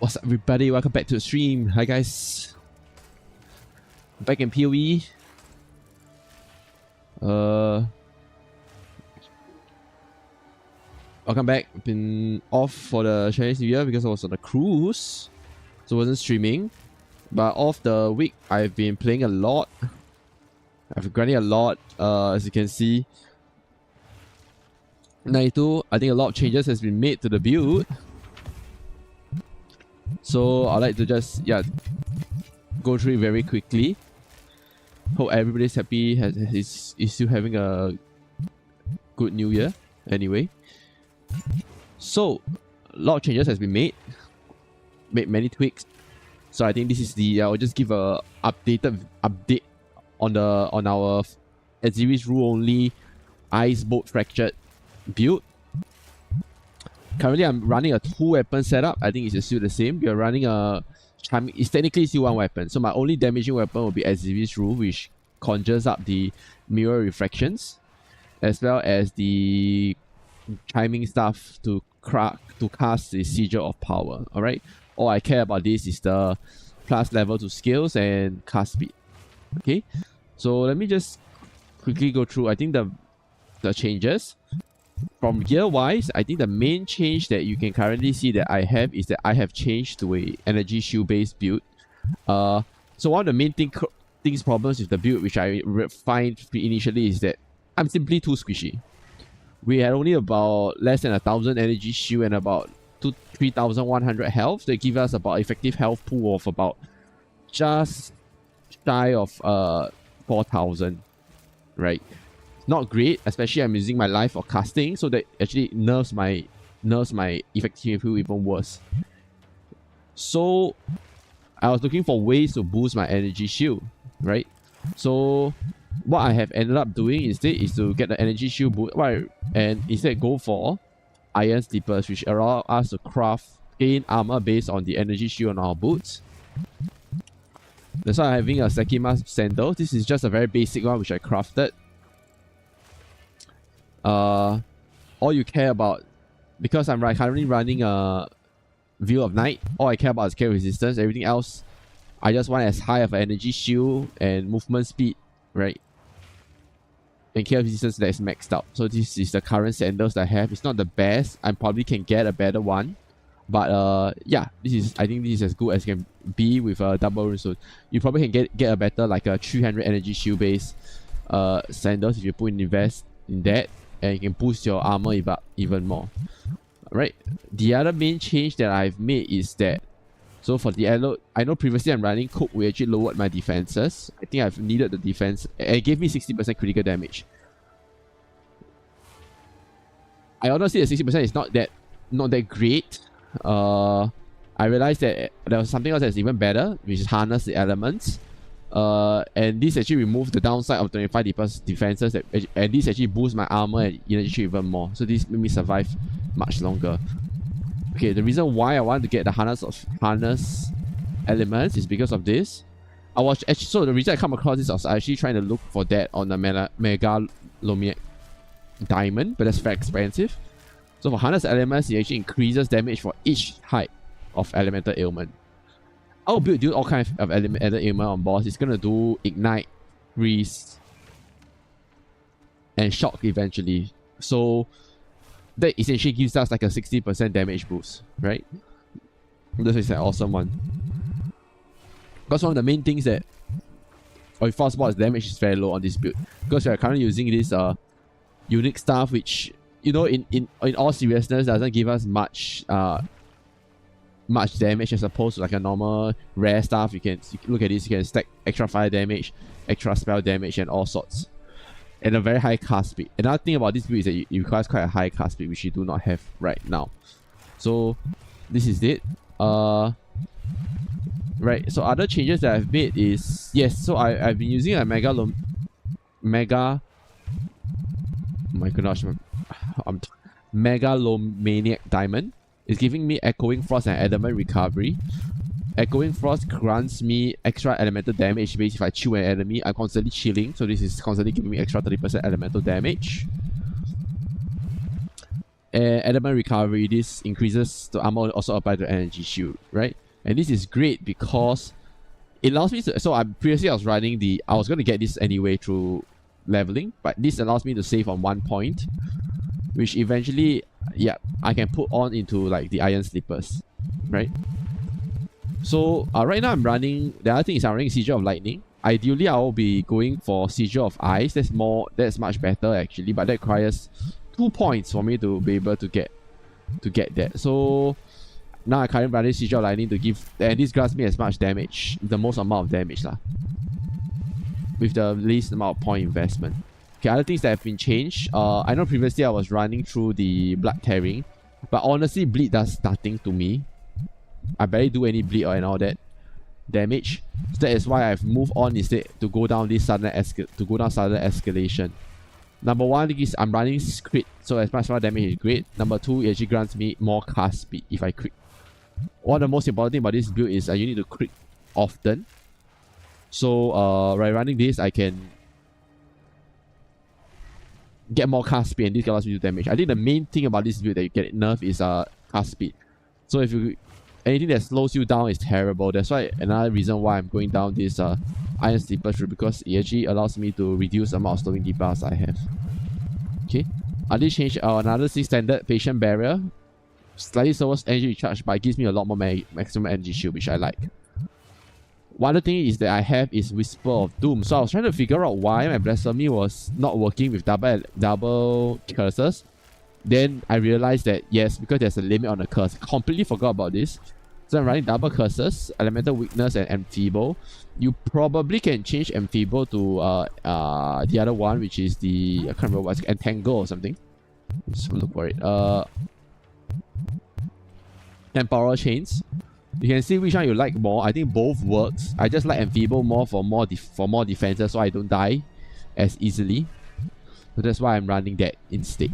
What's up, everybody? Welcome back to the stream. Hi, guys. Back in PoE. Welcome back. Been off for the Chinese New Year because I was on a cruise, so I wasn't streaming. But off the week, I've been playing a lot. I've been grinding a lot. As you can see, 92. I think a lot of changes has been made to the build. So I'd like to just go through it very quickly. Hope everybody's happy, is still having a good new year anyway. So a lot of changes has been made many tweaks. So I think this is the I'll just give a update on our Atziri's rule only ice boat fractured build. Currently, I'm running a 2-weapon setup. I think it's still the same. We are running a charming. It's technically still 1 weapon. So my only damaging weapon will be Atziri's rule, which conjures up the mirror refractions, as well as the chiming stuff to cast the sigil of power. All right. All I care about this is the plus level to skills and cast speed. Okay. So let me just quickly go through. I think the changes. From gear-wise, I think the main change that you can currently see that I have is that I have changed to a energy shield-based build. So one of the main problems with the build, which I find initially, is that I'm simply too squishy. We had only about less than 1,000 energy shield and about 3,100 health. They give us about effective health pool of about just shy of 4,000, right? Not great, especially I'm using my life for casting, so that actually nerfs my effective pool even worse. So I was looking for ways to boost my energy shield, right? So what I have ended up doing instead is to get the energy shield boost, right? And instead go for iron slippers, which allow us to gain armor based on the energy shield on our boots. That's why I'm having a Sekima sandal. This is just a very basic one which I crafted. All you care about, because I'm currently running a Veil of Night, all I care about is scale resistance. Everything else, I just want as high of an energy shield and movement speed, right? And scale resistance that is maxed out. So this is the current sandals that I have. It's not the best. I probably can get a better one. But yeah, I think this is as good as can be with a double rune. So you probably can get a better, like a 300 energy shield based sandals if you invest in that. And you can boost your armor even more. Alright. The other main change that I've made is that, so for the allo, I know previously I'm running Cook, we actually lowered my defenses. I think I've needed the defense, and it gave me 60% critical damage. I honestly, the 60% is not that great. I realized that there was something else that's even better, which is harness the elements. And this actually removes the downside of 25 defenses, and this actually boosts my armor and energy even more. So this made me survive much longer. Okay, the reason why I want to get the harness elements is because of this. So the reason I come across this, I was actually trying to look for that on the Megalomiac diamond, but that's very expensive. So for harness elements, it actually increases damage for each type of elemental ailment. I'll build all kinds of elemental ailment on boss. It's gonna do ignite, freeze, and shock eventually. So that essentially gives us like a 60% damage boost, right? This is an awesome one. Because one of the main things that with fast boss damage is very low on this build. Because we are currently using this unique stuff, which, you know, in all seriousness doesn't give us much damage as opposed to like a normal rare stuff. You can look at this, you can stack extra fire damage, extra spell damage, and all sorts, and a very high cast speed. Another thing about this build is that it requires quite a high cast speed, which you do not have right now. So this is it. Right, so other changes that I've made is, yes, so I've been using a Megalomaniac diamond. It's giving me Echoing Frost and Adamant recovery. Echoing Frost grants me extra elemental damage based if I chill an enemy. I'm constantly chilling, so this is constantly giving me extra 30% elemental damage. And element recovery, this increases the armor also applied to energy shield, right? And this is great because it allows me to, so I was running I was going to get this anyway through leveling, but this allows me to save on 1 point, which eventually, yeah, I can put on into like the iron slippers, right? So right now I'm running, the other thing is I'm running Seizure of Lightning. Ideally, I will be going for Seizure of Ice. That's much better actually, but that requires 2 points for me to be able to get that. So now I currently running Seizure of Lightning to give, and this grants me as much damage, the most amount of damage lah, with the least amount of point investment. Okay, other things that have been changed. I know previously I was running through the Blood Tearing, but honestly, bleed does nothing to me. I barely do any bleed and all that damage. So that is why I've moved on instead to go down this sudden escalation. Number one is I'm running crit, so as much more damage is great. Number two, it actually grants me more cast speed if I crit. One of the most important thing about this build is you need to crit often. So by running this, I can get more cast speed, and this allows me to do damage. I think the main thing about this build that you get nerf is cast speed. So if anything that slows you down is terrible. That's why another reason why I'm going down this iron slippers route, because it actually allows me to reduce the amount of slowing debuffs I have. Okay, I did change another 6 standard patient barrier, slightly slower energy recharge, but it gives me a lot more maximum energy shield, which I like. One other thing is that I have is Whisper of Doom. So I was trying to figure out why my Blasphemy was not working with double curses. Then I realized that yes, because there's a limit on the curse. Completely forgot about this. So I'm running double curses, Elemental Weakness and Enfeeble. You probably can change Enfeeble to the other one, which is the, I can't remember what's Entangle or something. Let's look for it. Temporal Chains. You can see which one you like more. I think both works. I just like Enfeeble more for more defenses, so I don't die as easily. So that's why I'm running that instead.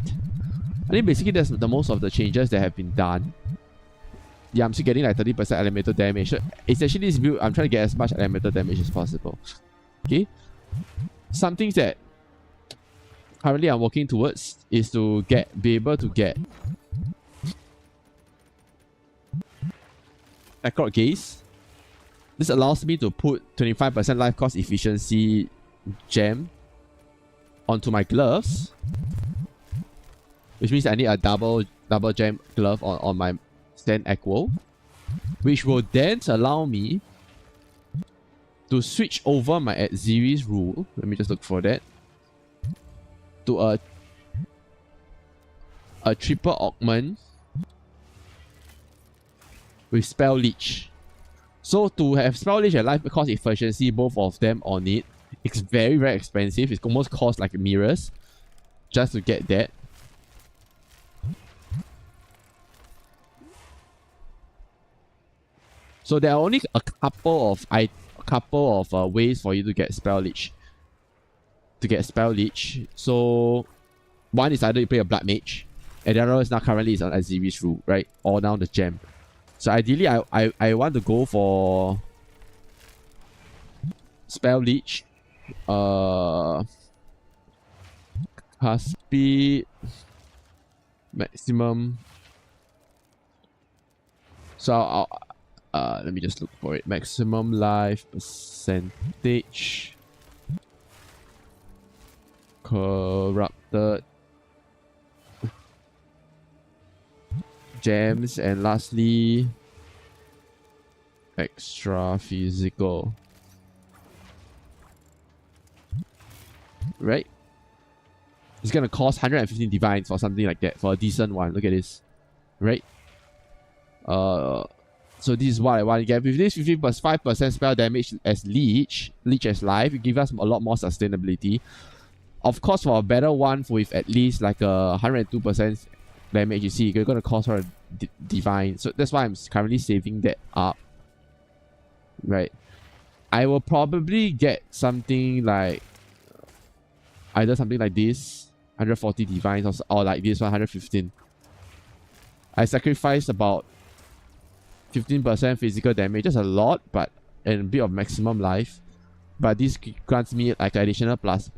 I think basically that's the most of the changes that have been done. Yeah, I'm still getting like 30% elemental damage. So essentially this build, I'm trying to get as much elemental damage as possible. Okay. Some things that currently I'm working towards is to be able to get Backward Gaze. This allows me to put 25% life cost efficiency gem onto my gloves, which means I need a double gem glove on my Stand Equal, which will then allow me to switch over my Atziri's rule. Let me just look for that. To a triple augment with Spell Leech. So to have Spell Leech and life cost efficiency, both of them on it, it's very, very expensive. It almost costs like mirrors just to get that. So there are only a couple of ways for you to get Spell Leech. So one is either you play a Blood Mage, and the other is now currently is on Atziri's rule, right? Or now the gem. So ideally I want to go for Spell Leech, cast speed, maximum. So let me just look for it. Maximum life percentage, corrupted gems, and lastly extra physical. Right? It's gonna cost 115 divines or something like that for a decent one. Look at this. Right? So this is what I want to get. With this 15 plus 5% spell damage as Leech as life, it gives us a lot more sustainability. Of course, for a better one with at least like a 102% damage, you see, you're going to cost her a divine. So that's why I'm currently saving that up. Right. I will probably get something like either something like this, 140 divines, or like this one, 115. I sacrificed about 15% physical damage, just a lot, but and a bit of maximum life. But this grants me like additional plus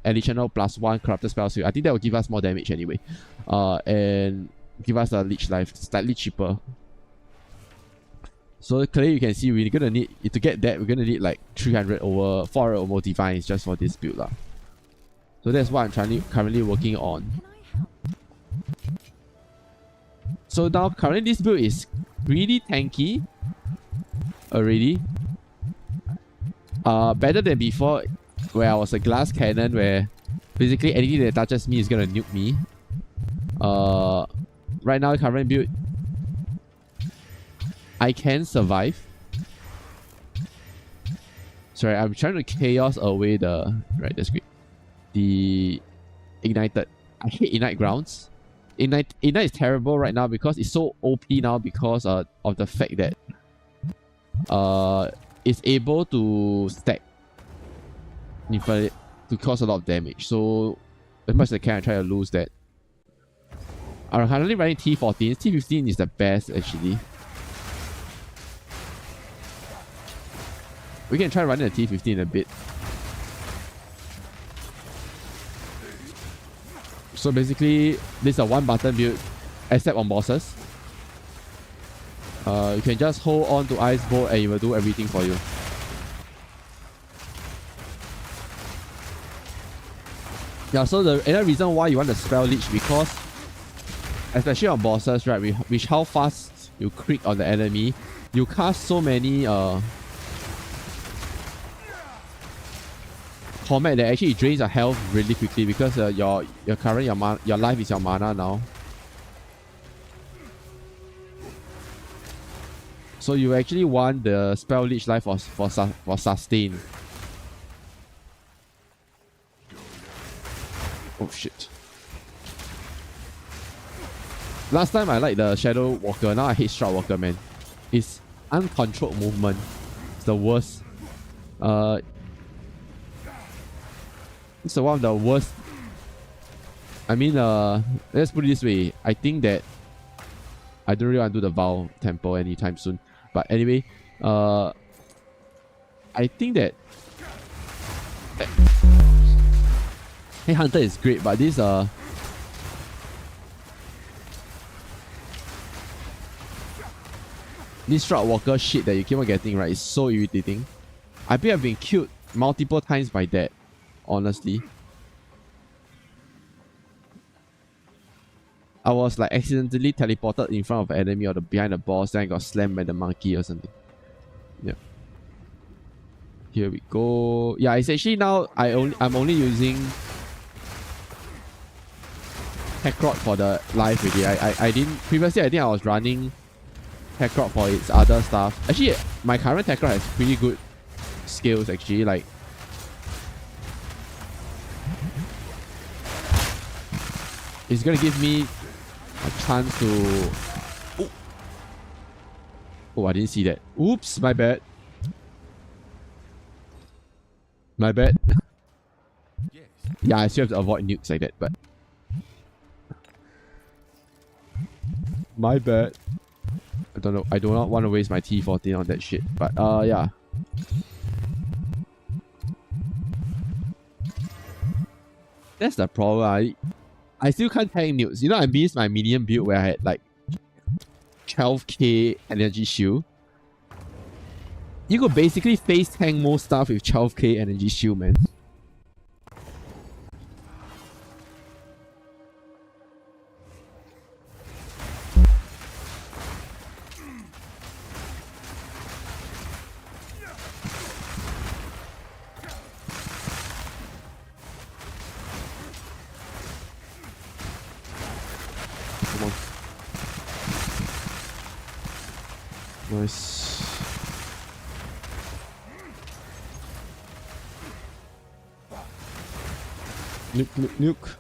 1 corrupted spell. So I think that will give us more damage anyway. And give us a leech life, slightly cheaper. So clearly you can see we're gonna need, to get that, we're gonna need like 300 over 400 or more divines just for this build lah. So that's what I'm currently working on. So now currently this build is really tanky already. Better than before where I was a glass cannon where basically anything that touches me is gonna nuke me. Right now current build I can survive. Sorry, I'm trying to chaos away the... Right, that's great. The ignited. I hate ignite grounds. Ignite is terrible right now because it's so OP now because of the fact that it's able to stack infinite to cause a lot of damage. So as much as I can, I try to lose that. I'm currently running T14. T15 is the best actually. We can try running a T15 in a bit. So basically, this is a one button build, except on bosses. You can just hold on to Ice Bolt and it will do everything for you. Yeah, so the another reason why you want to spell leech, because especially on bosses, right, which how fast you crit on the enemy, you cast so many combat that actually drains your health really quickly because your life is your mana now. So you actually want the spell leech life for sustain. Oh shit. Last time I liked the Shadow Walker, now I hate Shroud Walker, man. It's uncontrolled movement. It's the worst. It's one of the worst. I mean, let's put it this way. I think that I don't really want to do the Vow Temple anytime soon. But anyway, I think that Hey Hunter is great, but this Shroud Walker shit that you keep on getting, right, is so irritating. I think I've been killed multiple times by that. Honestly, I was like accidentally teleported in front of an enemy or behind the boss, then I got slammed by the monkey or something. Yeah. Here we go. Yeah, it's actually now I'm only using Heckrot for the life already. I didn't previously. I think I was running Heckrot for its other stuff. Actually, my current Heckrot has pretty good skills actually. Like, it's gonna give me a chance to... Oh, I didn't see that. Oops, my bad. My bad. Yeah, I still have to avoid nukes like that, but... My bad. I don't know. I do not want to waste my T14 on that shit, but yeah. That's the problem. I still can't tank nukes. You know, I missed my medium build where I had like 12k energy shield. You could basically face tank most stuff with 12k energy shield, man. Nice. Nuke, nuke, nuke.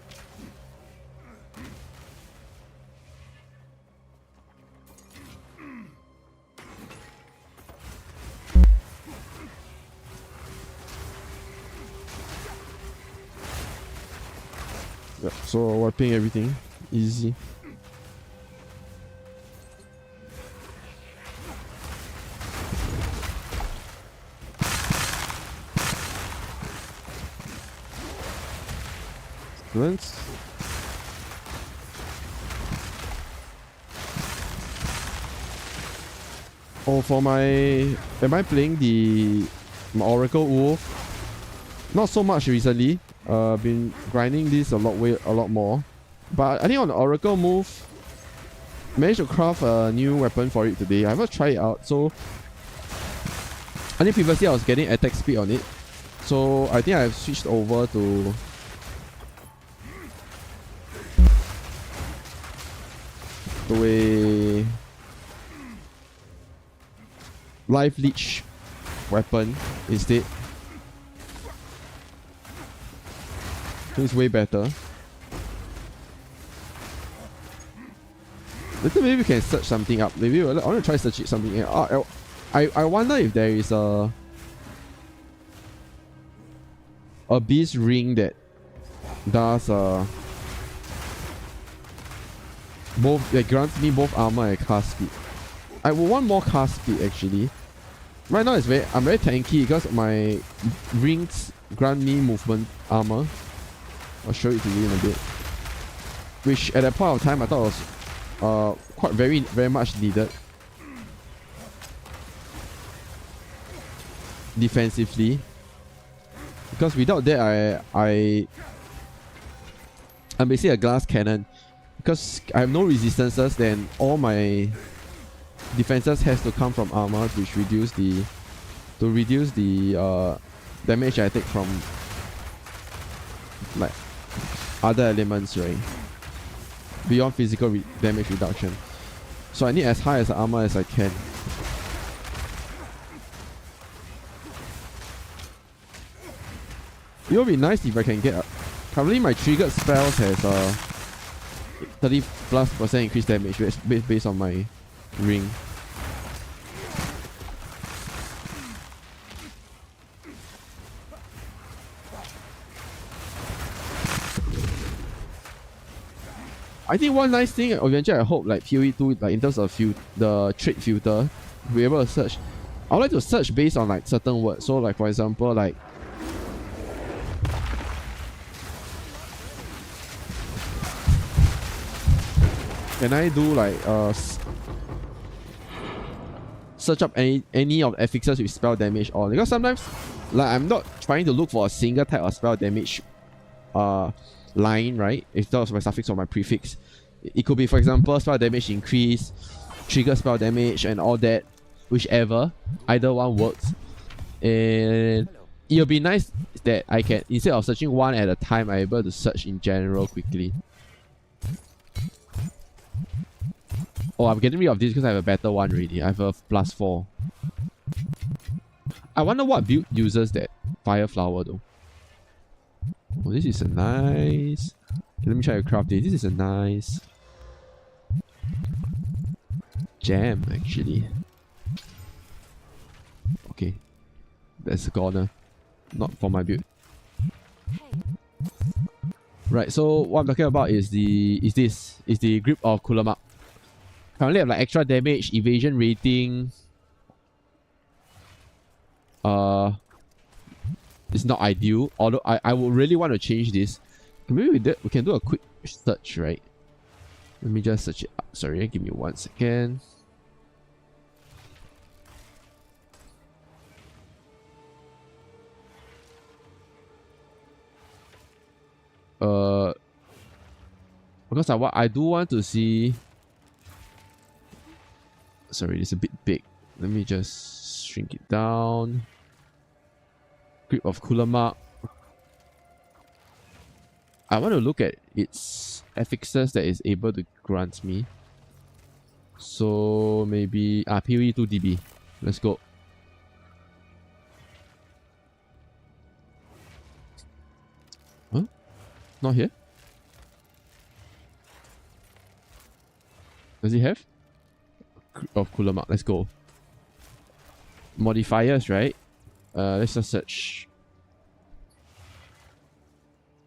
Yeah, so wiping everything. Easy. Oh, for my... Am I playing my Oracle Wolf? Not so much recently. Been grinding this a lot more. But I think on the Oracle move, managed to craft a new weapon for it today. I haven't tried it out, so I think previously I was getting attack speed on it. So I think I've switched over to a life leech weapon instead. It's way better. Later maybe we can search something up. Maybe I want to try searching something out. I wonder if there is a beast ring that does both, that grants me both armor and cast speed. I would want more cast speed actually. Right now I'm very tanky because my rings grant me movement armor. I'll show it to you in a bit. Which at that point of time I thought was quite very much needed defensively. Because without that I'm basically a glass cannon. Because I have no resistances, then all my defenses has to come from armor, which reduce the damage I take from like other elements, right? Beyond physical damage reduction. So I need as high as armor as I can. It would be nice if I can get currently my triggered spells has 30+% increased damage based on my ring. I think one nice thing eventually I hope like PoE 2, like in terms of the trait filter, we'll be able to search. I would like to search based on like certain words. So like for example like can I do like search up any of the affixes with spell damage on? Because sometimes like I'm not trying to look for a single type of spell damage line, right? If that was my suffix or my prefix. It could be, for example, spell damage increase, trigger spell damage, and all that. Whichever, either one works. And it'll be nice that I can, instead of searching one at a time, I'm able to search in general quickly. Oh, I'm getting rid of this because I have a better one already. I have a +4. I wonder what build uses that fire flower though. Oh, this is a nice... Let me try to craft this. This is a nice gem actually. Okay. That's a corner. Not for my build. Right, so what I'm talking about is the grip of Kulamak. Currently I have like extra damage, evasion rating. It's not ideal, although I would really want to change this. Maybe we can do a quick search, right? Let me just search it up. Sorry, give me 1 second. Because I do want to see. Sorry, it's a bit big. Let me just shrink it down. Grip of Kulamak. I want to look at its affixes that is able to grant me. So maybe PoE 2 DB. Let's go. Huh? Not here? Does it have? Grip of Kulamak. Let's go. Modifiers, right? Let's just search.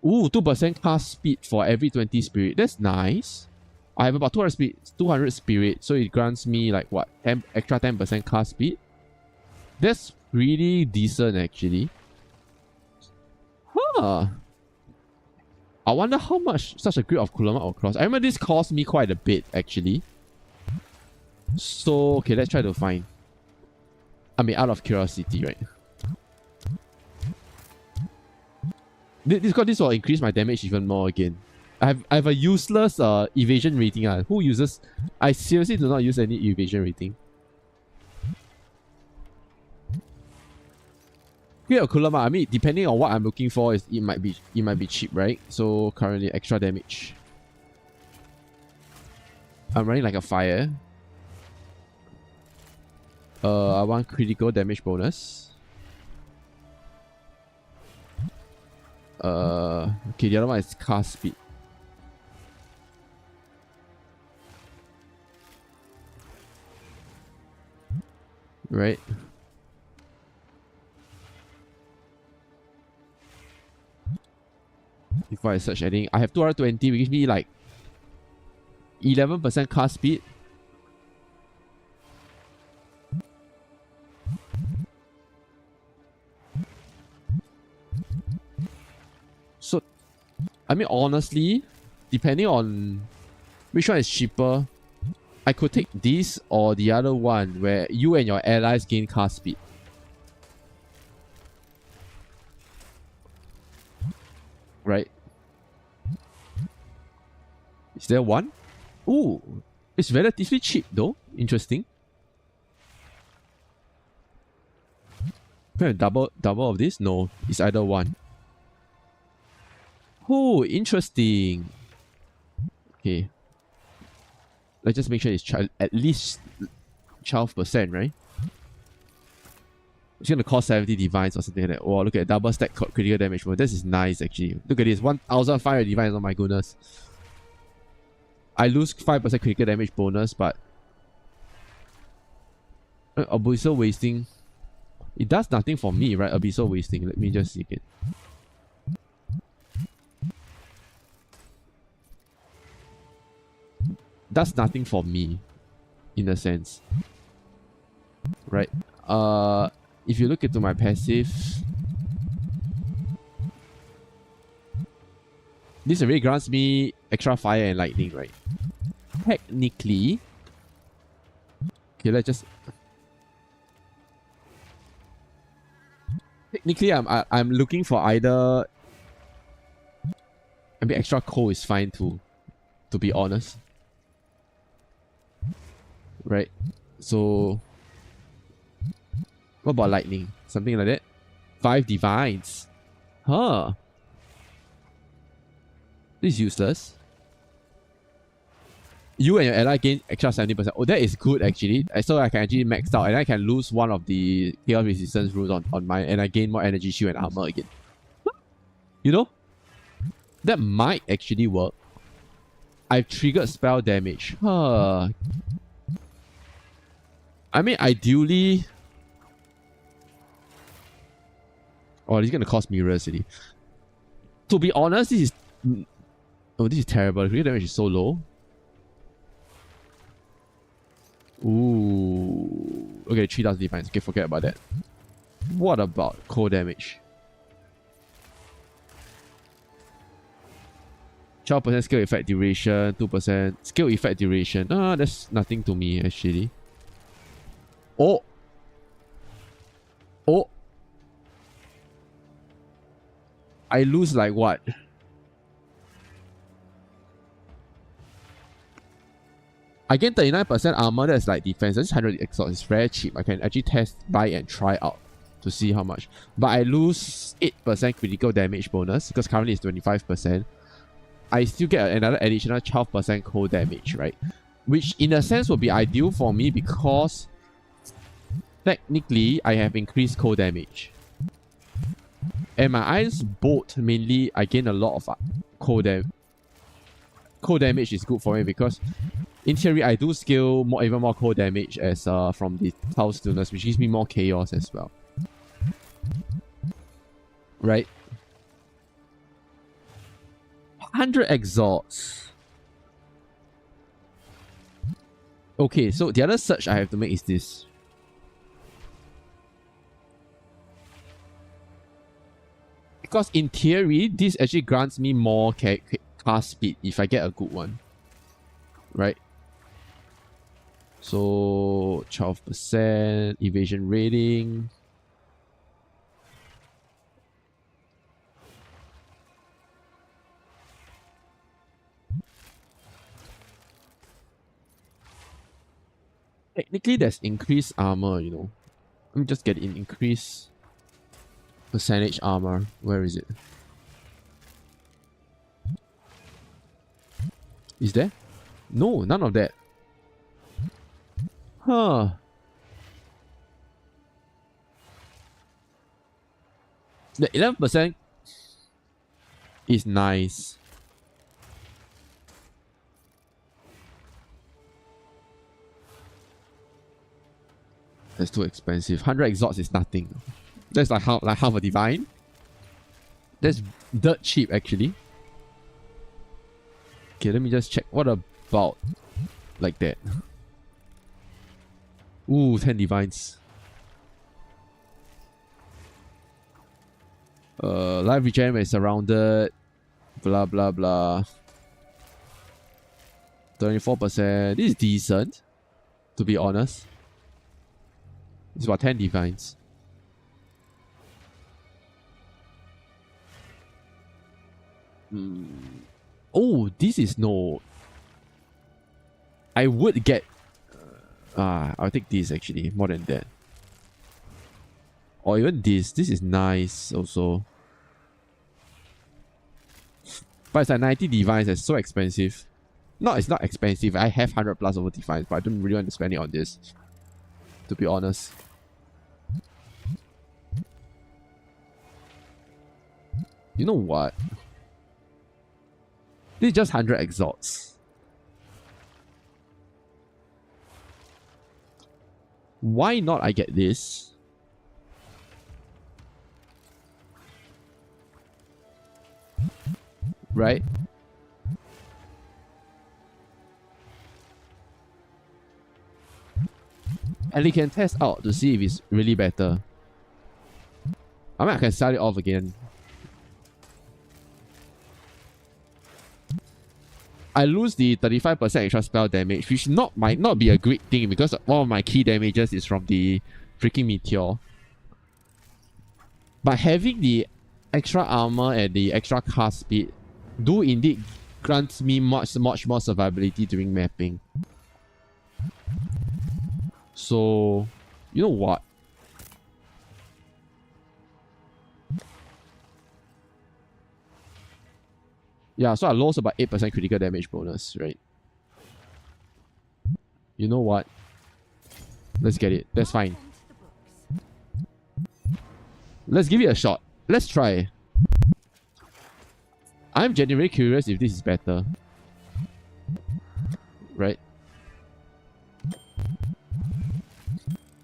Ooh, 2% cast speed for every 20 spirit. That's nice. I have about 200 spirit, so it grants me like what? Extra 10% cast speed. That's really decent actually. Huh. I wonder how much such a grip of Kulamak will cost. I remember this cost me quite a bit actually. So okay, let's try to find. I mean, out of curiosity, right? This will increase my damage even more again. I have a useless evasion rating. Who uses? I seriously do not use any evasion rating. Create a cooler mark. I mean, depending on what I'm looking for, it might be cheap, right? So currently extra damage. I'm running like a fire. I want critical damage bonus. Okay, the other one is cast speed. Right. Before I search anything, I have 220, which gives me like 11% cast speed. So, I mean, honestly, depending on which one is cheaper, I could take this or the other one where you and your allies gain cast speed. Right? Is there one? Ooh, it's relatively cheap though. Interesting. Can I double of this? No, it's either one. Oh, interesting. Okay. Let's just make sure it's at least 12%, right? It's gonna cost 70 divines or something like that. Oh, look at double stack critical damage. Well, this is nice actually. Look at this, 1,500 divines. Oh my goodness. I lose 5% critical damage bonus, but Abyssal wasting. It does nothing for me, right? Abyssal wasting. Let me just see it. Does nothing for me, in a sense. Right? If you look into my passive, this already grants me extra fire and lightning, right? Technically, okay, let's just. Technically, I'm looking for either. I mean, extra coal is fine too, to be honest. Right? So, what about lightning? Something like that? 5 divines. Huh. This is useless. You and your ally gain extra 70%. Oh, that is good actually. So I can actually max out and I can lose one of the chaos resistance rules on mine and I gain more energy, shield and armor again. You know? That might actually work. I've triggered spell damage. Huh. I mean, ideally... Oh, this is gonna cost mirrors already. To be honest, this is... Oh, this is terrible. The critical damage is so low. Ooh. Okay, 3,000 defense. Okay, forget about that. What about cold damage? 12% skill effect duration, 2% skill effect duration. That's nothing to me actually. Oh! Oh! I lose like what? I gain 39% armor, that's like defense. That's 100 exalt. It's very cheap. I can actually test, buy and try out to see how much. But I lose 8% critical damage bonus because currently it's 25%. I still get another additional 12% cold damage, right? Which in a sense would be ideal for me because technically I have increased cold damage. And my Iron's Bolt mainly I gain a lot of cold damage. Cold damage is good for me because in theory I do scale even more cold damage as from the Tau Stillness, which gives me more chaos as well. Right? 100 exalts. Okay, so the other search I have to make is this. Because in theory, this actually grants me more cast speed if I get a good one. Right? So 12% evasion rating. Technically, there's increased armor, you know. Let me just get in increase percentage armor. Where is it? Is there? No, none of that. Huh. The 11% is nice. That's too expensive. 100 exalts is nothing. That's like half a divine. That's dirt cheap actually. Okay, let me just check. What about like that? Ooh, 10 divines. Life regen is surrounded. Blah blah blah. 24%. This is decent, to be honest. It's about 10 divines. Oh, this is no. I would get. I'll take this actually, more than that. Or even this. This is nice also. But it's like 90 divines. It's so expensive. No, it's not expensive. I have 100 plus over divines, but I don't really want to spend it on this, to be honest. You know what? This is just 100 exalts. Why not I get this? Right? And we can test out to see if it's really better. I mean, I can sell it off again. I lose the 35% extra spell damage, which might not be a great thing because one of my key damages is from the freaking meteor. But having the extra armor and the extra cast speed do indeed grants me much more survivability during mapping. So, you know what? Yeah, so I lost about 8% critical damage bonus, right? You know what? Let's get it. That's fine. Let's give it a shot. Let's try. I'm genuinely curious if this is better. Right?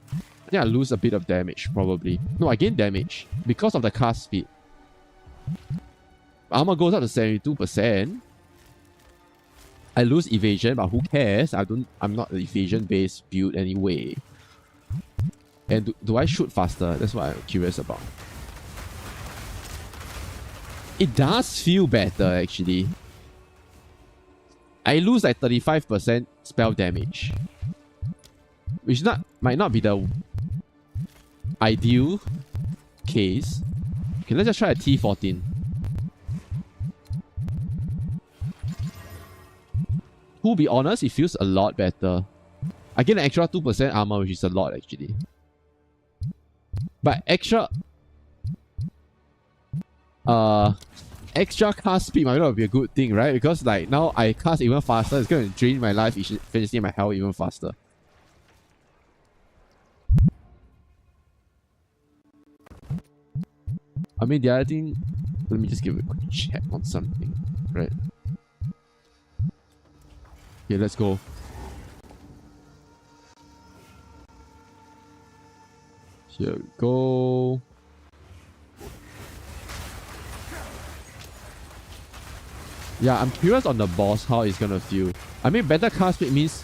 I think I lose a bit of damage, probably. No, I gain damage because of the cast speed. Armor goes up to 72%. I lose evasion, but who cares? I'm not an evasion-based build anyway. And do I shoot faster? That's what I'm curious about. It does feel better, actually. I lose like 35% spell damage, which might not be the ideal case. Okay, let's just try a T14. To be honest, it feels a lot better. I get an extra 2% armor, which is a lot actually. But extra cast speed might not be a good thing, right? Because like now I cast even faster, it's going to drain my life efficiency and my health even faster. I mean, the other thing, let me just give a quick check on something, right? Okay, let's go. Here we go. Yeah, I'm curious on the boss how it's gonna feel. I mean, better cast speed means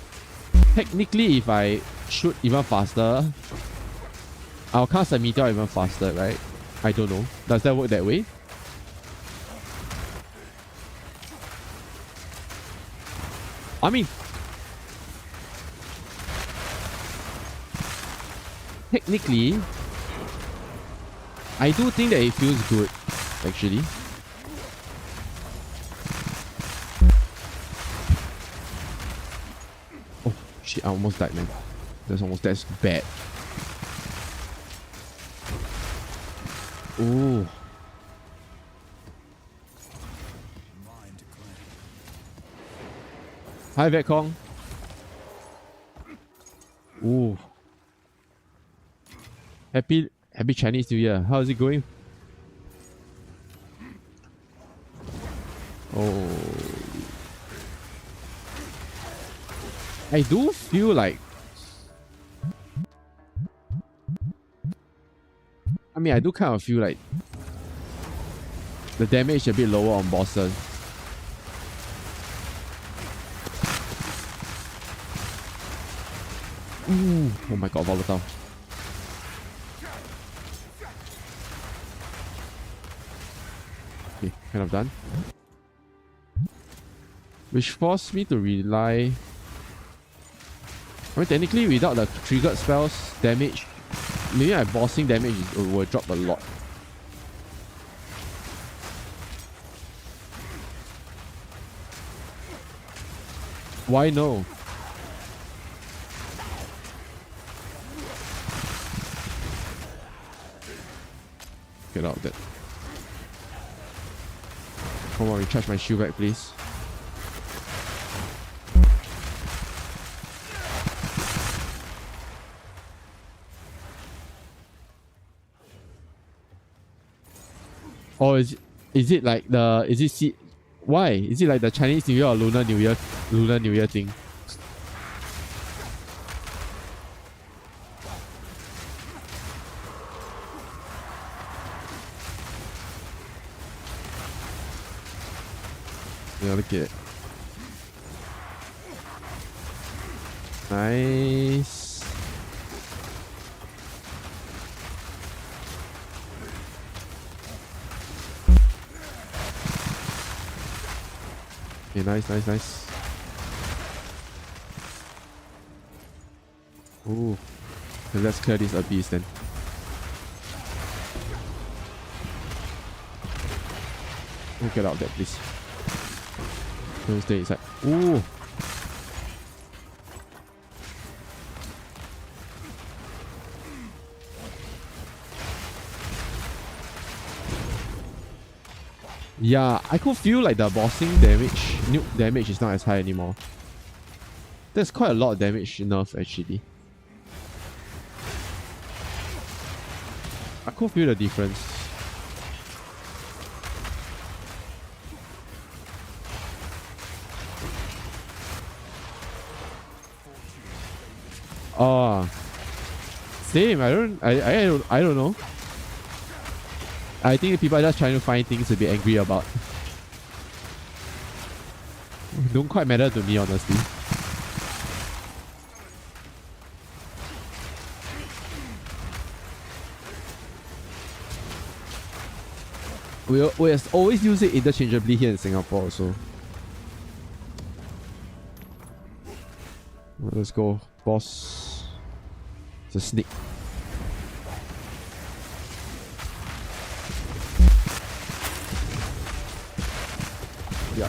technically if I shoot even faster, I'll cast a meteor even faster, right? I don't know. Does that work that way? I mean, technically, I do think that it feels good, actually. Oh shit, I almost died, man. That's bad. Ooh. Hi, Vietcong. Ooh. Happy Chinese New Year. How is it going? Oh. I do feel like... I mean, I do kind of feel like the damage a bit lower on bosses. Ooh. Oh my god, volatile. Okay, kind of done. Which forced me to rely... I mean, technically, without the triggered spells, damage... Maybe my bossing damage will drop a lot. Why no? Get out of that. Come on, recharge my shield back, please. Or is it like the why? Is it like the Chinese New Year or Lunar New Year thing? Yeah, look at it. Nice. Okay, nice. Ooh. Okay, let's clear this abyss then. Oh, get out of there, please. Don't stay inside. Ooh. Yeah, I could feel like the bossing damage, nuke damage is not as high anymore. There's quite a lot of damage nerf actually. I could feel the difference. Oh, same. I don't know. I think people are just trying to find things to be angry about. Don't quite matter to me, honestly. We always use it interchangeably here in Singapore also. Let's go. Boss. It's a snake. Yeah.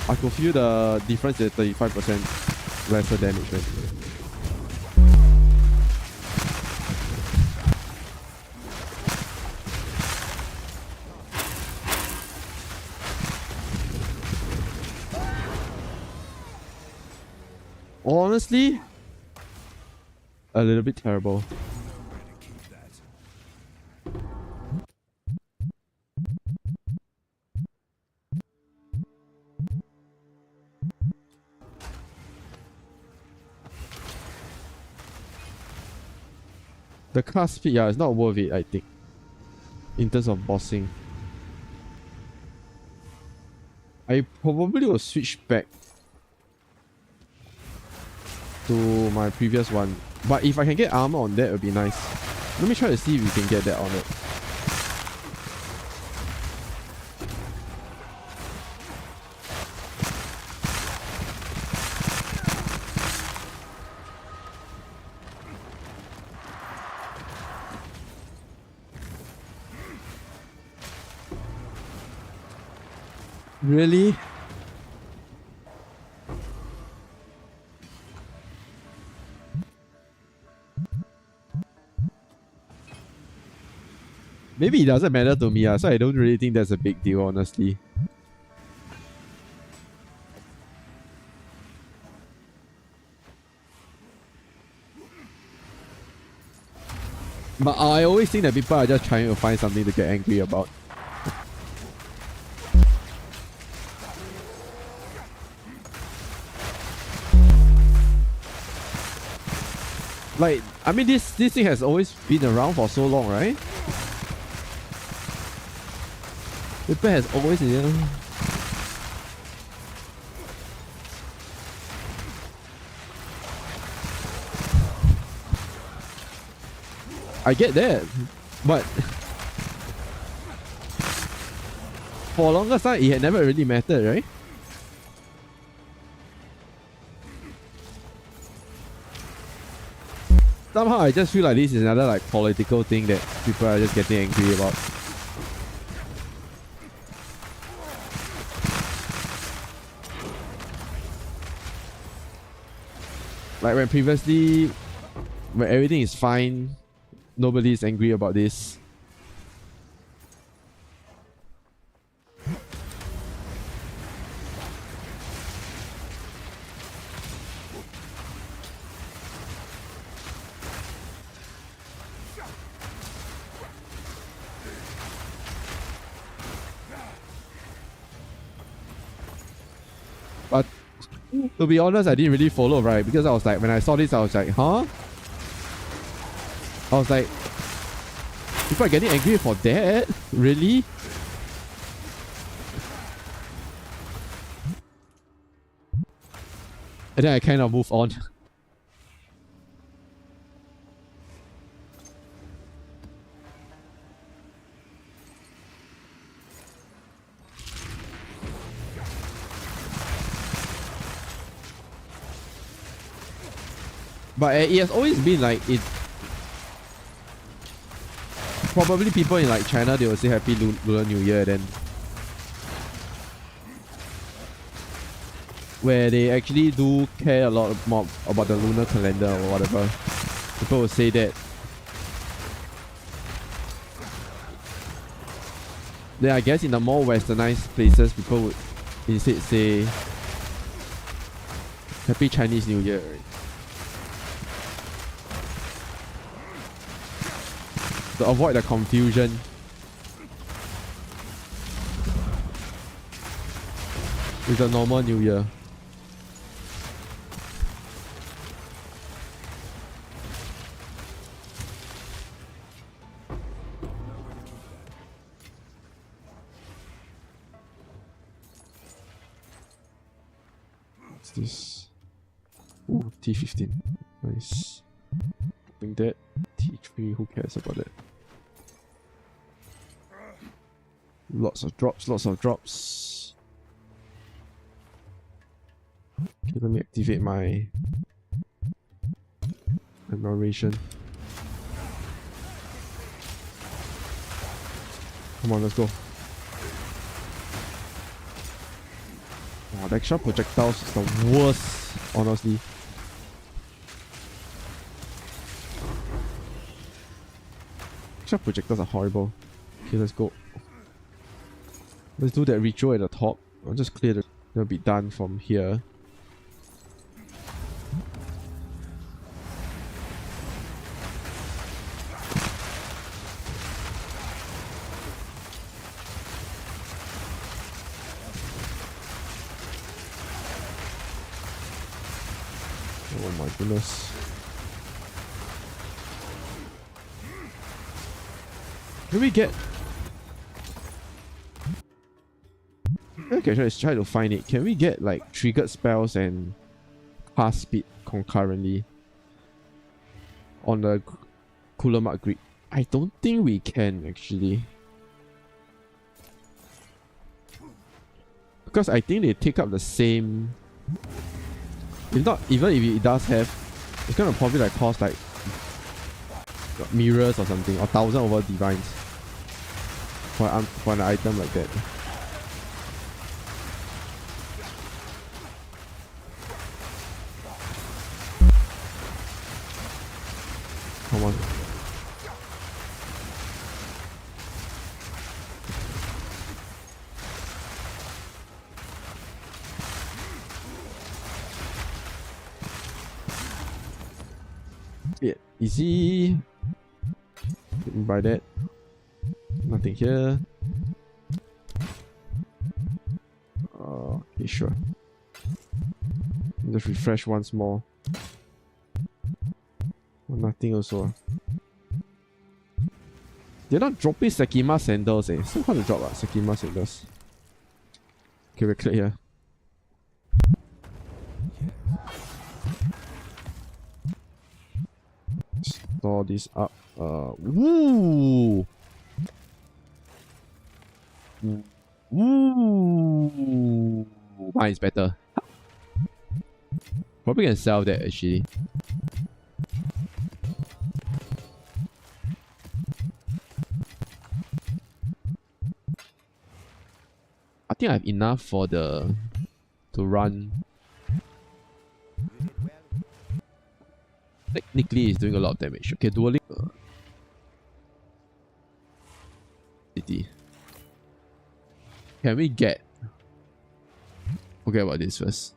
I could feel the difference at 35% lesser damage, right? Honestly, a little bit terrible. The cast speed, yeah, it's not worth it, I think. In terms of bossing. I probably will switch back to my previous one. But if I can get armor on that, it would be nice. Let me try to see if we can get that on it. Really? Maybe it doesn't matter to me, so I don't really think that's a big deal, honestly. But I always think that people are just trying to find something to get angry about. Like, I mean, this thing has always been around for so long, right? People has always, I get that, but for a longer time, it had never really mattered, right? Somehow, I just feel like this is another like political thing that people are just getting angry about. Like when previously, when everything is fine, nobody is angry about this. But to be honest, I didn't really follow, right? Because I was like, when I saw this, I was like, huh? I was like, people are getting angry for that? Really? And then I kind of moved on. But it has always been like it. Probably people in like China, they will say Happy Lunar New Year, then where they actually do care a lot more about the lunar calendar or whatever. People will say that. Then I guess in the more westernized places, people would instead say Happy Chinese New Year. Right? To avoid the confusion. With the normal New Year. What's this? Ooh, T15. Nice. Think that. T3, who cares about it? Lots of drops, lots of drops. Okay, let me activate my narration. Come on, let's go. Oh, the extra projectiles is the worst, honestly. Extra projectiles are horrible. Okay, let's go. Let's do that ritual at the top. I'll just clear the... It'll be done from here. Oh my goodness. Can we get... Okay, let's try to find it. Can we get like triggered spells and cast speed concurrently on the cooler mark grid? I don't think we can actually. Because I think they take up the same... If not, even if it does have, it's gonna probably like cost like mirrors or something, or 1000 over divines for an item like that. come on. Yeah, easy. Didn't buy that. Nothing here. Okay, sure. Just refresh once more. Nothing also. They're not dropping Sekima sandals, eh. So hard to drop Sekima sandals. Okay, we're clear here. Store this up. Woo! Woo! Mine is better. Probably can sell that actually. I think I have enough for to run. Technically, it's doing a lot of damage. Okay, dueling. Can we get? Forget about this first.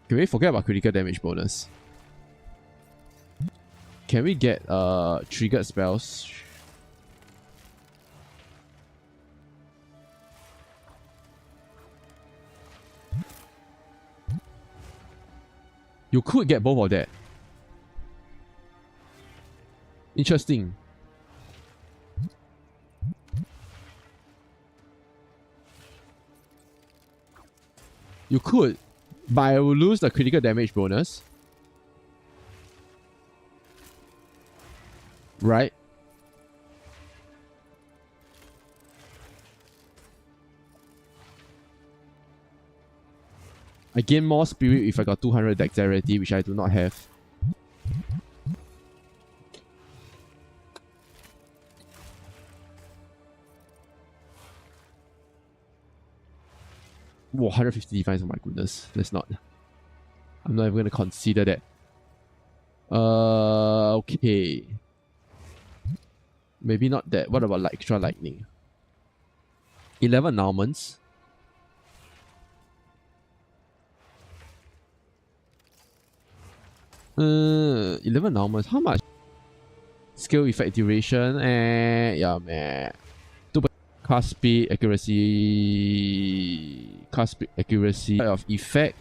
Can we forget about critical damage bonus? Can we get triggered spells? You could get both of that. Interesting. You could, but I will lose the critical damage bonus. Right? I gain more spirit if I got 200 dexterity, which I do not have. Whoa, 150 defense, oh my goodness. Let's not. I'm not even going to consider that. Okay. Maybe not that. What about extra lightning? 11 annulments. Uh, 11 annulments. How much? Skill effect duration. Yeah, man. 2% cast speed, accuracy. Cast speed, accuracy of effect.